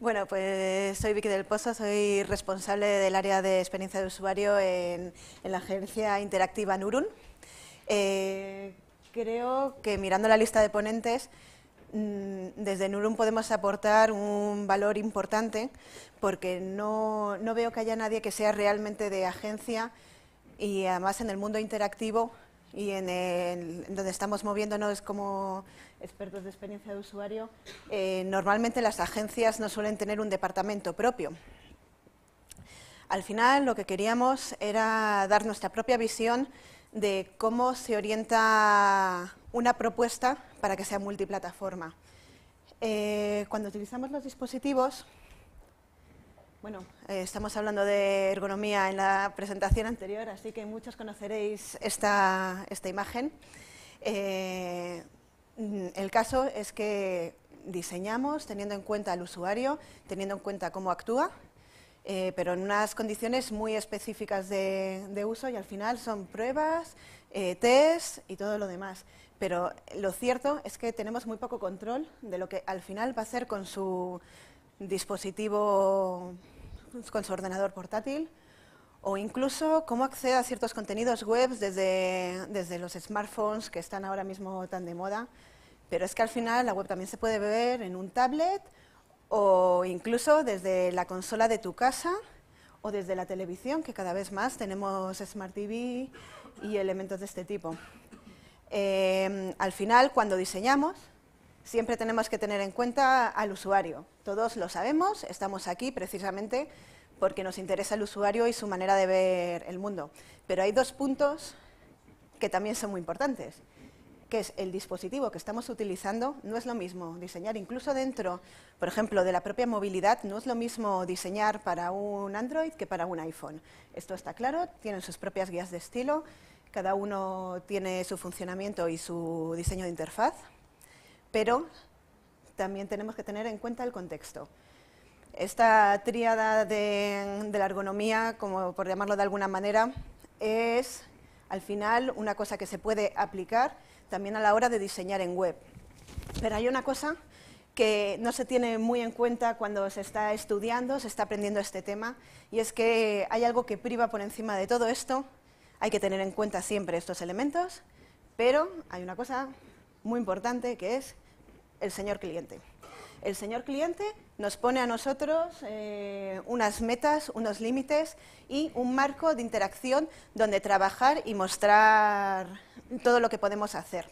Bueno, pues soy Vicky del Pozo, soy responsable del área de experiencia de usuario en la agencia interactiva Nurun. Creo que mirando la lista de ponentes, desde Nurun podemos aportar un valor importante porque no veo que haya nadie que sea realmente de agencia y además en el mundo interactivo y en donde estamos moviéndonos como expertos de experiencia de usuario, normalmente las agencias no suelen tener un departamento propio. Al final lo que queríamos era dar nuestra propia visión de cómo se orienta una propuesta para que sea multiplataforma. Cuando utilizamos los dispositivos, bueno, estamos hablando de ergonomía en la presentación anterior, así que muchos conoceréis esta imagen. El caso es que diseñamos teniendo en cuenta al usuario, teniendo en cuenta cómo actúa, pero en unas condiciones muy específicas de uso y al final son pruebas, test y todo lo demás. Pero lo cierto es que tenemos muy poco control de lo que al final va a hacer con su dispositivo, con su ordenador portátil, o incluso cómo accede a ciertos contenidos web desde los smartphones que están ahora mismo tan de moda. Pero es que al final la web también se puede ver en un tablet o incluso desde la consola de tu casa o desde la televisión, que cada vez más tenemos Smart TV y elementos de este tipo. Al final, cuando diseñamos, siempre tenemos que tener en cuenta al usuario. Todos lo sabemos, estamos aquí precisamente porque nos interesa el usuario y su manera de ver el mundo. Pero hay dos puntos que también son muy importantes, que es el dispositivo que estamos utilizando. No es lo mismo diseñar incluso dentro, por ejemplo, de la propia movilidad, no es lo mismo diseñar para un Android que para un iPhone. Esto está claro, tienen sus propias guías de estilo, cada uno tiene su funcionamiento y su diseño de interfaz, pero también tenemos que tener en cuenta el contexto. Esta tríada de la ergonomía, como por llamarlo de alguna manera, es al final una cosa que se puede aplicar también a la hora de diseñar en web. Pero hay una cosa que no se tiene muy en cuenta cuando se está estudiando, se está aprendiendo este tema, y es que hay algo que priva por encima de todo esto. Hay que tener en cuenta siempre estos elementos, pero hay una cosa muy importante que es el señor cliente. El señor cliente nos pone a nosotros unas metas, unos límites y un marco de interacción donde trabajar y mostrar todo lo que podemos hacer.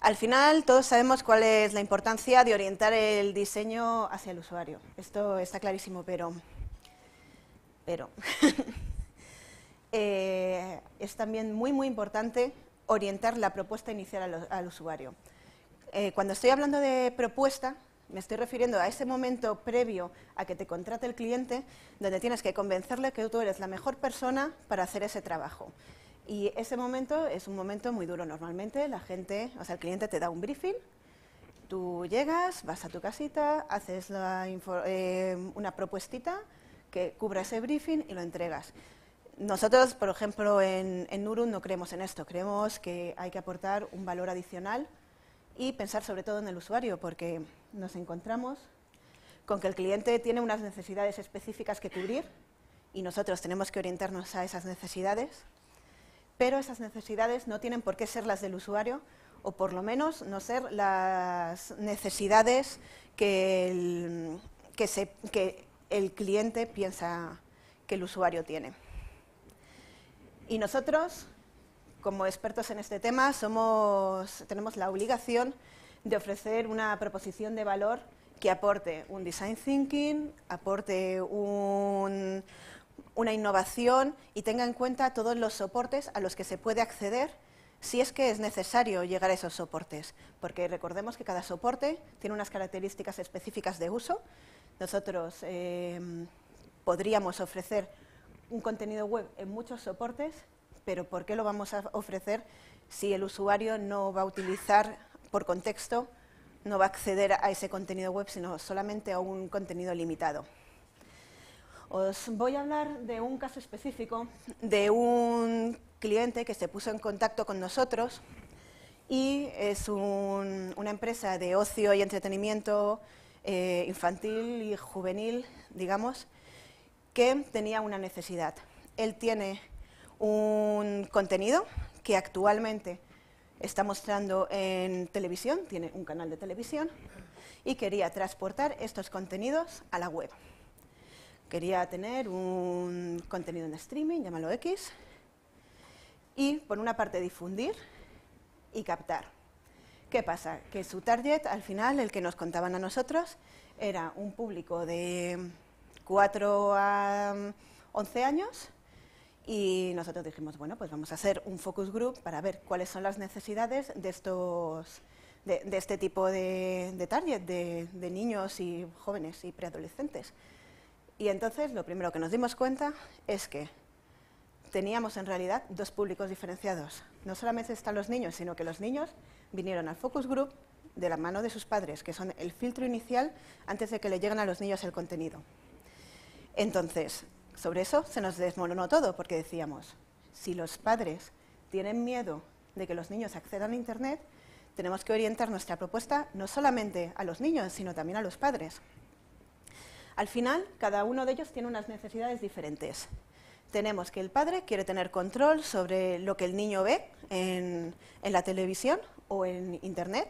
Al final, todos sabemos cuál es la importancia de orientar el diseño hacia el usuario. Esto está clarísimo, pero es también muy importante orientar la propuesta inicial al usuario. Cuando estoy hablando de propuesta, me estoy refiriendo a ese momento previo a que te contrate el cliente, donde tienes que convencerle que tú eres la mejor persona para hacer ese trabajo. Y ese momento es un momento muy duro. Normalmente el cliente te da un briefing, tú llegas, vas a tu casita, haces una propuestita que cubra ese briefing y lo entregas. Nosotros, por ejemplo, en Nurun no creemos en esto, creemos que hay que aportar un valor adicional y pensar sobre todo en el usuario, porque nos encontramos con que el cliente tiene unas necesidades específicas que cubrir y nosotros tenemos que orientarnos a esas necesidades, pero esas necesidades no tienen por qué ser las del usuario, o por lo menos no ser las necesidades que el cliente piensa que el usuario tiene. Y nosotros, como expertos en este tema, tenemos la obligación de ofrecer una proposición de valor que aporte un design thinking, aporte una innovación y tenga en cuenta todos los soportes a los que se puede acceder si es que es necesario llegar a esos soportes. Porque recordemos que cada soporte tiene unas características específicas de uso. Nosotros podríamos ofrecer un contenido web en muchos soportes, pero ¿por qué lo vamos a ofrecer si el usuario no va a utilizar por contexto, no va a acceder a ese contenido web, sino solamente a un contenido limitado? Os voy a hablar de un caso específico de un cliente que se puso en contacto con nosotros y es una empresa de ocio y entretenimiento infantil y juvenil, digamos, que tenía una necesidad. Él tiene un contenido que actualmente está mostrando en televisión, tiene un canal de televisión, y quería transportar estos contenidos a la web. Quería tener un contenido en streaming, llámalo X, y por una parte difundir y captar. ¿Qué pasa? Que su target, al final, el que nos contaban a nosotros, era un público de 4 a 11 años, y nosotros dijimos, bueno, pues vamos a hacer un focus group para ver cuáles son las necesidades de este tipo de target, de niños y jóvenes y preadolescentes. Y entonces lo primero que nos dimos cuenta es que teníamos en realidad dos públicos diferenciados. No solamente están los niños, sino que los niños vinieron al focus group de la mano de sus padres, que son el filtro inicial antes de que le lleguen a los niños el contenido. Entonces, sobre eso se nos desmoronó todo, porque decíamos, si los padres tienen miedo de que los niños accedan a Internet, tenemos que orientar nuestra propuesta no solamente a los niños, sino también a los padres. Al final, cada uno de ellos tiene unas necesidades diferentes. Tenemos que el padre quiere tener control sobre lo que el niño ve en la televisión o en Internet,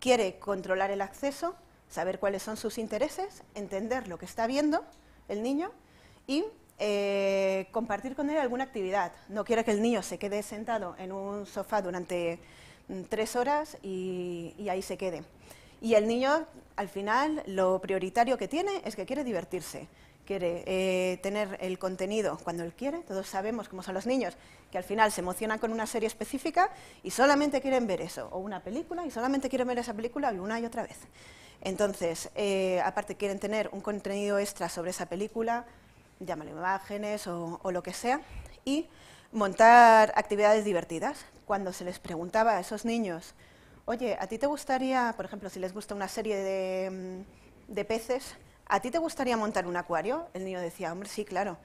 quiere controlar el acceso, saber cuáles son sus intereses, entender lo que está viendo el niño y compartir con él alguna actividad. No quiere que el niño se quede sentado en un sofá durante 3 horas y ahí se quede. Y el niño, al final, lo prioritario que tiene es que quiere divertirse, quiere tener el contenido cuando él quiere. Todos sabemos cómo son los niños, que al final se emocionan con una serie específica y solamente quieren ver eso, o una película y solamente quieren ver esa película una y otra vez. Entonces, aparte quieren tener un contenido extra sobre esa película, llámalo imágenes o lo que sea, y montar actividades divertidas. Cuando se les preguntaba a esos niños, oye, ¿a ti te gustaría, por ejemplo, si les gusta una serie de peces, ¿a ti te gustaría montar un acuario? El niño decía, hombre, sí, claro.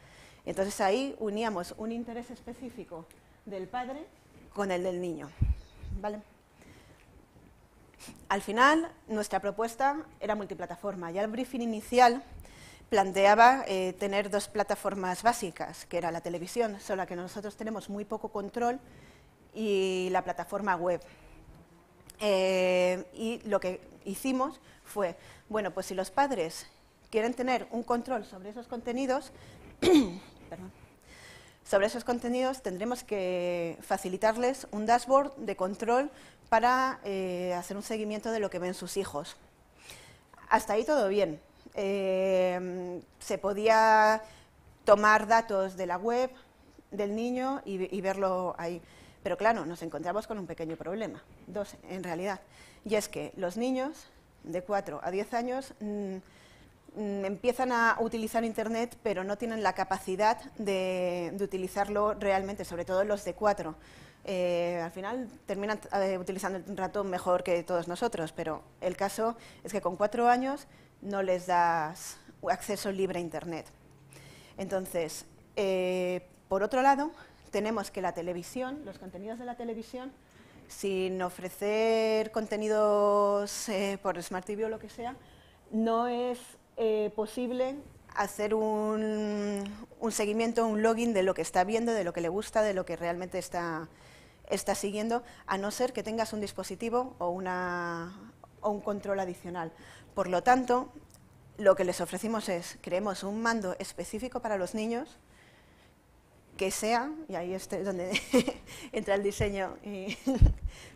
Entonces ahí uníamos un interés específico del padre con el del niño, ¿vale? Al final, nuestra propuesta era multiplataforma. Ya el briefing inicial planteaba tener 2 plataformas básicas, que era la televisión, sobre que nosotros tenemos muy poco control, y la plataforma web. Y lo que hicimos fue, bueno, pues si los padres quieren tener un control sobre esos contenidos, tendremos que facilitarles un dashboard de control para hacer un seguimiento de lo que ven sus hijos. Hasta ahí todo bien. Se podía tomar datos de la web del niño y verlo ahí. Pero claro, nos encontramos con un pequeño problema, 2 en realidad, y es que los niños de 4 a 10 años empiezan a utilizar Internet, pero no tienen la capacidad de utilizarlo realmente, sobre todo los de 4. Al final terminan utilizando el ratón mejor que todos nosotros, pero el caso es que con 4 años no les das acceso libre a Internet. Entonces, por otro lado, tenemos que la televisión, los contenidos de la televisión, sin ofrecer contenidos por Smart TV o lo que sea, no es posible hacer un seguimiento, un login de lo que está viendo, de lo que le gusta, de lo que realmente está siguiendo, a no ser que tengas un dispositivo o un control adicional. Por lo tanto, lo que les ofrecimos es, creemos un mando específico para los niños, que sea, y ahí es donde entra el diseño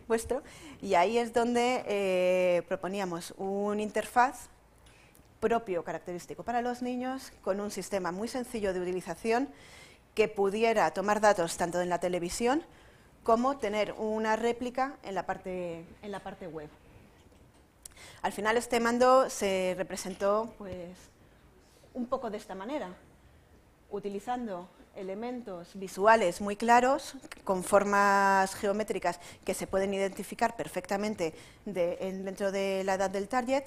vuestro, y ahí es donde proponíamos una interfaz propio, característico para los niños, con un sistema muy sencillo de utilización que pudiera tomar datos tanto en la televisión como tener una réplica en la parte web. Al final este mando se representó pues, un poco de esta manera, utilizando elementos visuales muy claros, con formas geométricas que se pueden identificar perfectamente dentro de la edad del target.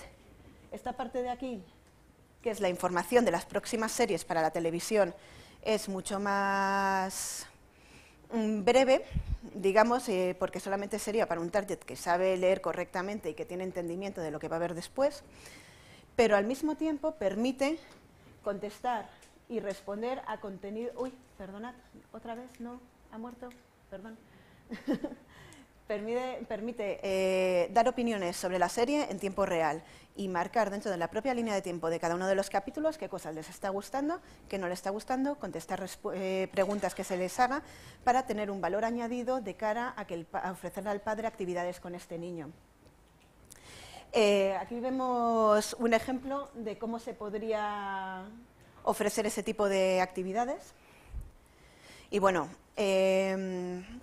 Esta parte de aquí, que es la información de las próximas series para la televisión, es mucho más breve, digamos, porque solamente sería para un target que sabe leer correctamente y que tiene entendimiento de lo que va a ver después. pero al mismo tiempo permite contestar y responder a contenido... Uy, perdonad, otra vez, no, ha muerto, perdón. Permite dar opiniones sobre la serie en tiempo real y marcar dentro de la propia línea de tiempo de cada uno de los capítulos qué cosas les está gustando, qué no les está gustando, contestar preguntas que se les haga para tener un valor añadido de cara a ofrecerle al padre actividades con este niño. Aquí vemos un ejemplo de cómo se podría ofrecer ese tipo de actividades. Y bueno,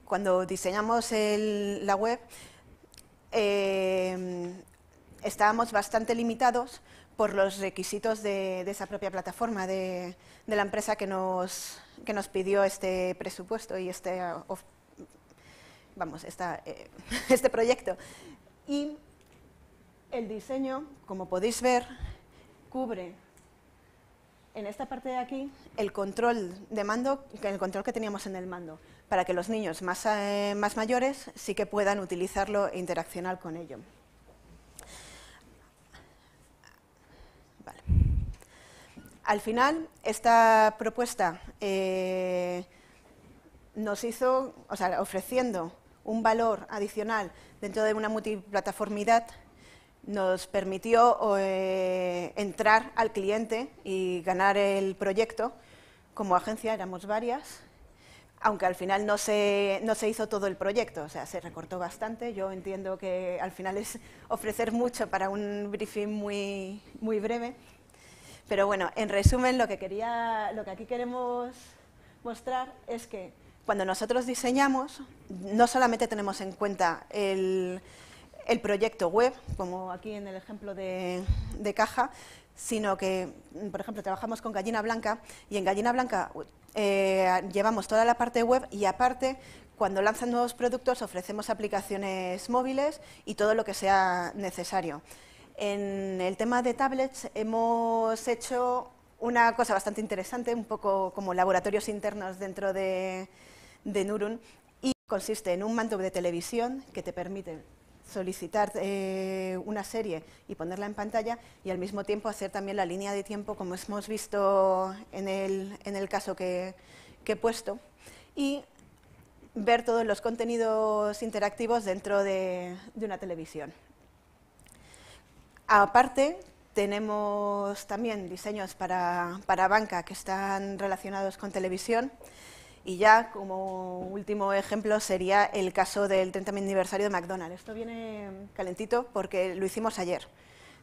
cuando diseñamos la web, estábamos bastante limitados por los requisitos de esa propia plataforma, de la empresa que nos pidió este presupuesto y este proyecto. Y el diseño, como podéis ver, cubre en esta parte de aquí el control de mando, el control que teníamos en el mando, para que los niños más mayores sí que puedan utilizarlo e interaccionar con ello. Vale. Al final, esta propuesta nos hizo, ofreciendo un valor adicional dentro de una multiplataformidad, nos permitió entrar al cliente y ganar el proyecto. Como agencia éramos varias, aunque al final no se hizo todo el proyecto, se recortó bastante. Yo entiendo que al final es ofrecer mucho para un briefing muy, muy breve. Pero bueno, en resumen, lo que aquí queremos mostrar es que cuando nosotros diseñamos, no solamente tenemos en cuenta el proyecto web, como aquí en el ejemplo de Caja, sino que, por ejemplo, trabajamos con Gallina Blanca y en Gallina Blanca llevamos toda la parte web y aparte, cuando lanzan nuevos productos, ofrecemos aplicaciones móviles y todo lo que sea necesario. En el tema de tablets hemos hecho una cosa bastante interesante, un poco como laboratorios internos dentro de Nurun, y consiste en un mando de televisión que te permite solicitar una serie y ponerla en pantalla y al mismo tiempo hacer también la línea de tiempo, como hemos visto en el caso que he puesto, y ver todos los contenidos interactivos dentro de una televisión. Aparte, tenemos también diseños para banca que están relacionados con televisión. Y ya como último ejemplo sería el caso del 30 aniversario de McDonald's. Esto viene calentito porque lo hicimos ayer.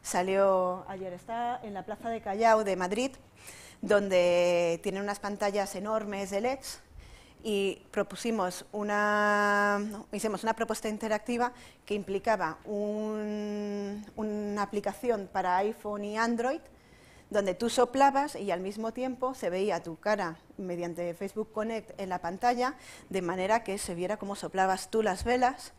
Salió ayer, está en la Plaza de Callao de Madrid, donde tienen unas pantallas enormes de LEDs y hicimos una propuesta interactiva que implicaba una aplicación para iPhone y Android, donde tú soplabas y al mismo tiempo se veía tu cara mediante Facebook Connect en la pantalla, de manera que se viera cómo soplabas tú las velas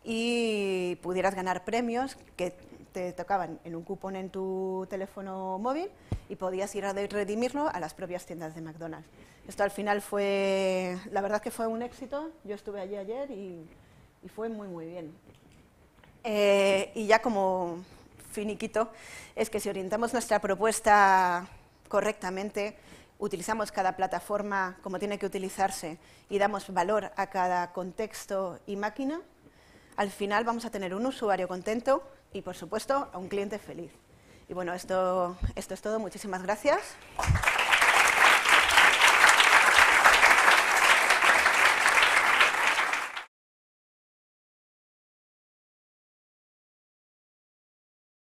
y pudieras ganar premios que te tocaban en un cupón en tu teléfono móvil y podías ir a redimirlo a las propias tiendas de McDonald's. Esto al final fue, la verdad que fue un éxito. Yo estuve allí ayer y fue muy, muy bien. Y ya como finiquito, es que si orientamos nuestra propuesta correctamente, utilizamos cada plataforma como tiene que utilizarse y damos valor a cada contexto y máquina, al final vamos a tener un usuario contento y, por supuesto, a un cliente feliz. Y bueno, esto es todo. Muchísimas gracias.